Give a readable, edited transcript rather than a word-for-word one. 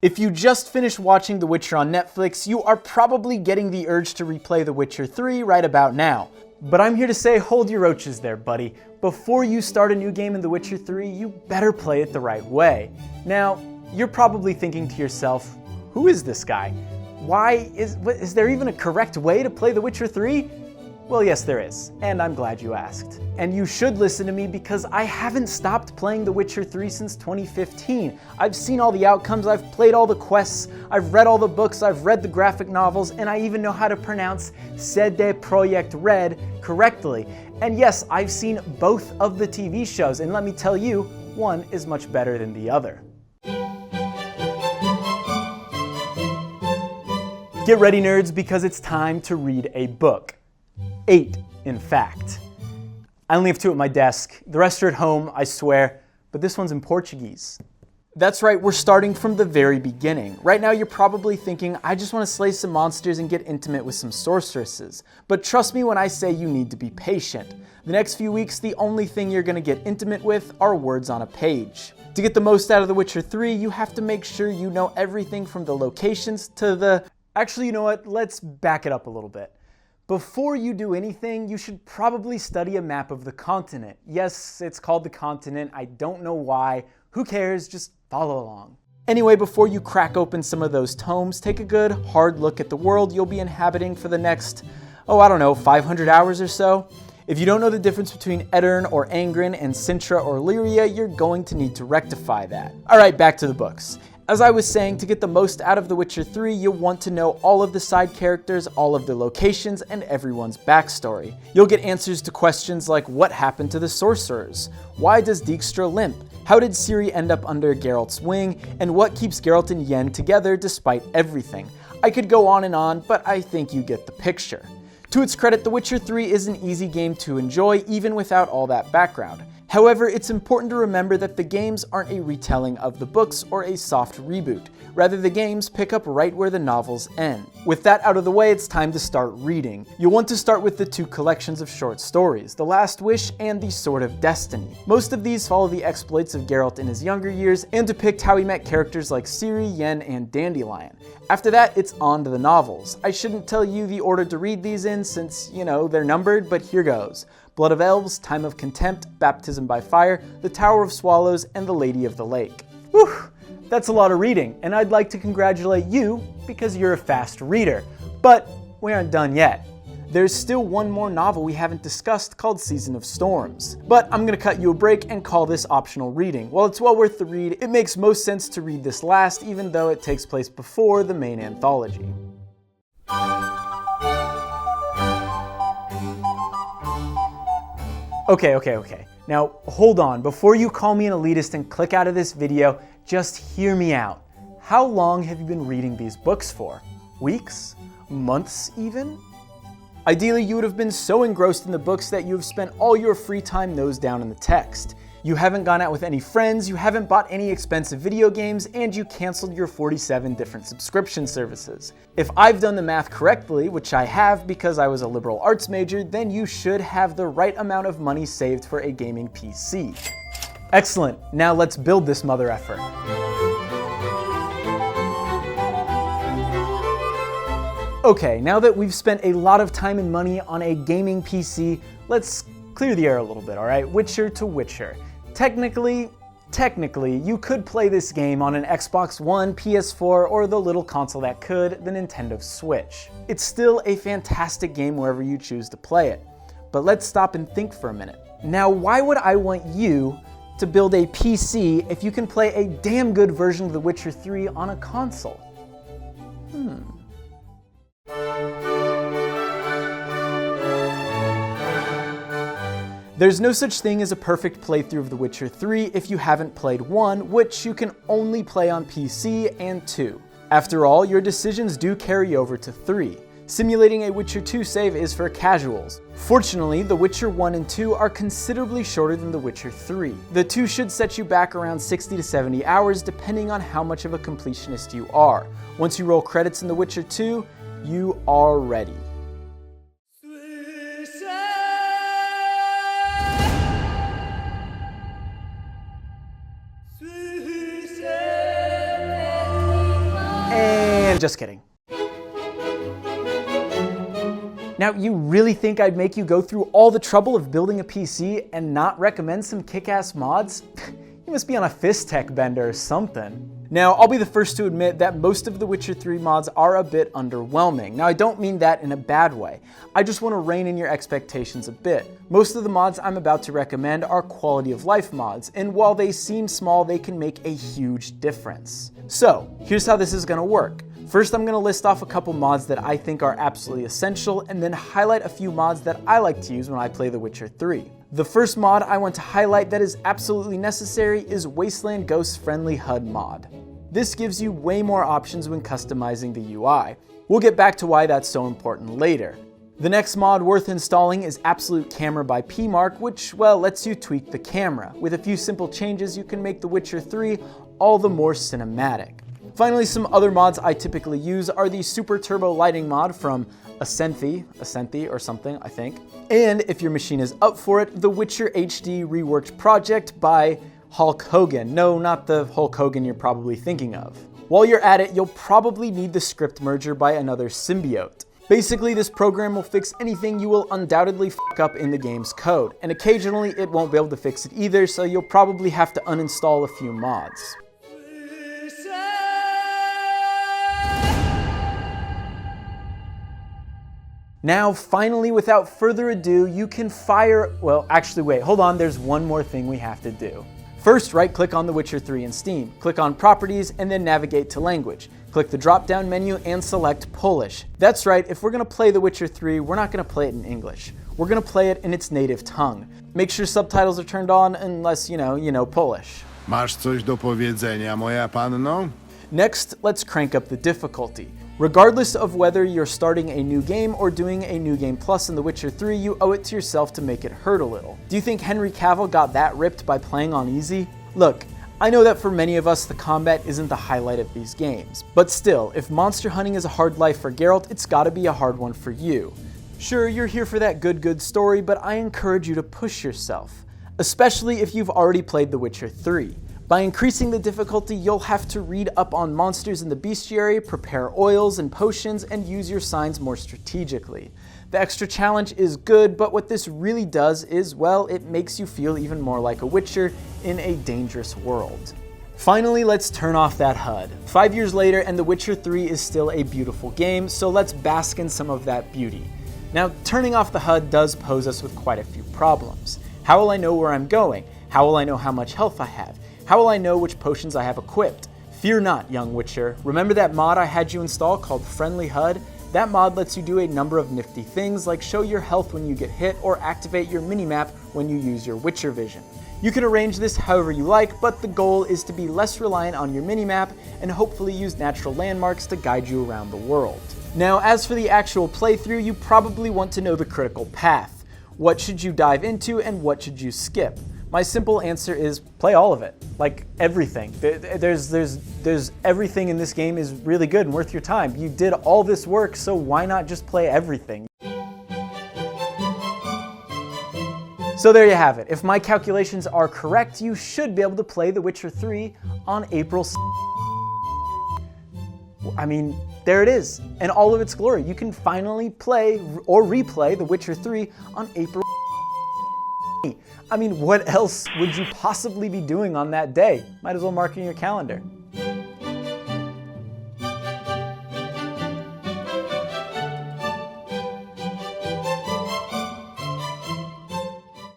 If you just finished watching The Witcher on Netflix, you are probably getting the urge to replay The Witcher 3 right about now. But I'm here to say, hold your roaches there, buddy. Before you start a new game in The Witcher 3, you better play it the right way. Now, you're probably thinking to yourself, who is this guy? Is there even a correct way to play The Witcher 3? Well, yes, there is, and I'm glad you asked. And you should listen to me because I haven't stopped playing The Witcher 3 since 2015. I've seen all the outcomes, I've played all the quests, I've read all the books, I've read the graphic novels, and I even know how to pronounce CD Projekt Red correctly. And yes, I've seen both of the TV shows, and let me tell you, one is much better than the other. Get ready, nerds, because it's time to read a book. 8, in fact. I only have 2 at my desk. The rest are at home, I swear, but this one's in Portuguese. That's right, we're starting from the very beginning. Right now you're probably thinking, I just want to slay some monsters and get intimate with some sorceresses. But trust me when I say you need to be patient. The next few weeks, the only thing you're going to get intimate with are words on a page. To get the most out of The Witcher 3, you have to make sure you know everything from the locations to the... Actually, you know what? Let's back it up a little bit. Before you do anything, you should probably study a map of the continent. Yes, it's called the continent. I don't know why. Who cares? Just follow along. Anyway, before you crack open some of those tomes, take a good, hard look at the world you'll be inhabiting for the next, 500 hours or so. If you don't know the difference between Edirne or Angren and Sintra or Lyria, you're going to need to rectify that. Alright, back to the books. As I was saying, to get the most out of The Witcher 3, you'll want to know all of the side characters, all of the locations, and everyone's backstory. You'll get answers to questions like what happened to the sorcerers? Why does Dijkstra limp? How did Ciri end up under Geralt's wing? And what keeps Geralt and Yen together despite everything? I could go on, but I think you get the picture. To its credit, The Witcher 3 is an easy game to enjoy even without all that background. However, it's important to remember that the games aren't a retelling of the books or a soft reboot. Rather, the games pick up right where the novels end. With that out of the way, it's time to start reading. You'll want to start with the 2 collections of short stories, The Last Wish and The Sword of Destiny. Most of these follow the exploits of Geralt in his younger years and depict how he met characters like Ciri, Yen, and Dandelion. After that, it's on to the novels. I shouldn't tell you the order to read these in since, they're numbered, but here goes. Blood of Elves, Time of Contempt, Baptism by Fire, The Tower of Swallows, and The Lady of the Lake. Whew, that's a lot of reading, and I'd like to congratulate you because you're a fast reader. But we aren't done yet. There's still one more novel we haven't discussed called Season of Storms. But I'm going to cut you a break and call this optional reading. While it's well worth the read, it makes most sense to read this last even though it takes place before the main anthology. Okay. Now, hold on. Before you call me an elitist and click out of this video, just hear me out. How long have you been reading these books for? Weeks? Months even? Ideally, you would have been so engrossed in the books that you have spent all your free time nose down in the text. You haven't gone out with any friends, you haven't bought any expensive video games, and you canceled your 47 different subscription services. If I've done the math correctly, which I have because I was a liberal arts major, then you should have the right amount of money saved for a gaming PC. Excellent, now let's build this mother effer. Okay, now that we've spent a lot of time and money on a gaming PC, let's clear the air a little bit, alright? Witcher to Witcher. Technically, you could play this game on an Xbox One, PS4, or the little console that could, the Nintendo Switch. It's still a fantastic game wherever you choose to play it. But let's stop and think for a minute. Now, why would I want you to build a PC if you can play a damn good version of The Witcher 3 on a console? There's no such thing as a perfect playthrough of The Witcher 3 if you haven't played 1, which you can only play on PC, and 2. After all, your decisions do carry over to 3. Simulating a Witcher 2 save is for casuals. Fortunately, The Witcher 1 and 2 are considerably shorter than The Witcher 3. The 2 should set you back around 60 to 70 hours depending on how much of a completionist you are. Once you roll credits in The Witcher 2, you are ready. And just kidding. Now, you really think I'd make you go through all the trouble of building a PC and not recommend some kick-ass mods? You must be on a fist tech bender or something. Now, I'll be the first to admit that most of the Witcher 3 mods are a bit underwhelming. Now, I don't mean that in a bad way. I just want to rein in your expectations a bit. Most of the mods I'm about to recommend are quality of life mods, and while they seem small, they can make a huge difference. So, here's how this is going to work. First, I'm going to list off a couple mods that I think are absolutely essential, and then highlight a few mods that I like to use when I play The Witcher 3. The first mod I want to highlight that is absolutely necessary is Wasteland Ghost's Friendly HUD mod. This gives you way more options when customizing the UI. We'll get back to why that's so important later. The next mod worth installing is Absolute Camera by PMark, which, well, lets you tweak the camera. With a few simple changes, you can make The Witcher 3 all the more cinematic. Finally, some other mods I typically use are the Super Turbo Lighting mod from Ascenthi or something, I think. And if your machine is up for it, the Witcher HD Reworked Project by Hulk Hogan. No, not the Hulk Hogan you're probably thinking of. While you're at it, you'll probably need the script merger by another symbiote. Basically, this program will fix anything you will undoubtedly f up in the game's code, and occasionally it won't be able to fix it either, so you'll probably have to uninstall a few mods. Now, finally, without further ado, you can fire, well, actually wait, hold on, there's one more thing we have to do. First, right-click on The Witcher 3 in Steam, click on Properties, and then navigate to Language. Click the drop-down menu and select Polish. That's right, if we're gonna play The Witcher 3, we're not gonna play it in English. We're gonna play it in its native tongue. Make sure subtitles are turned on unless, you know Polish. Masz coś do powiedzenia, moja panno? Next, let's crank up the difficulty. Regardless of whether you're starting a new game or doing a New Game Plus in The Witcher 3, you owe it to yourself to make it hurt a little. Do you think Henry Cavill got that ripped by playing on easy? Look, I know that for many of us the combat isn't the highlight of these games, but still, if monster hunting is a hard life for Geralt, it's gotta be a hard one for you. Sure, you're here for that good story, but I encourage you to push yourself, especially if you've already played The Witcher 3. By increasing the difficulty, you'll have to read up on monsters in the bestiary, prepare oils and potions, and use your signs more strategically. The extra challenge is good, but what this really does is, well, it makes you feel even more like a Witcher in a dangerous world. Finally, let's turn off that HUD. 5 years later, and The Witcher 3 is still a beautiful game, so let's bask in some of that beauty. Now, turning off the HUD does pose us with quite a few problems. How will I know where I'm going? How will I know how much health I have? How will I know which potions I have equipped? Fear not, young Witcher. Remember that mod I had you install called Friendly HUD? That mod lets you do a number of nifty things like show your health when you get hit or activate your minimap when you use your Witcher vision. You can arrange this however you like, but the goal is to be less reliant on your minimap and hopefully use natural landmarks to guide you around the world. Now, as for the actual playthrough, you probably want to know the critical path. What should you dive into and what should you skip? My simple answer is play all of it, like everything. There's everything in this game is really good and worth your time. You did all this work, so why not just play everything? So there you have it. If my calculations are correct, you should be able to play The Witcher 3 on April 6th. I mean, there it is, in all of its glory. You can finally play or replay The Witcher 3 on April 6th. I mean, what else would you possibly be doing on that day? Might as well mark it in your calendar.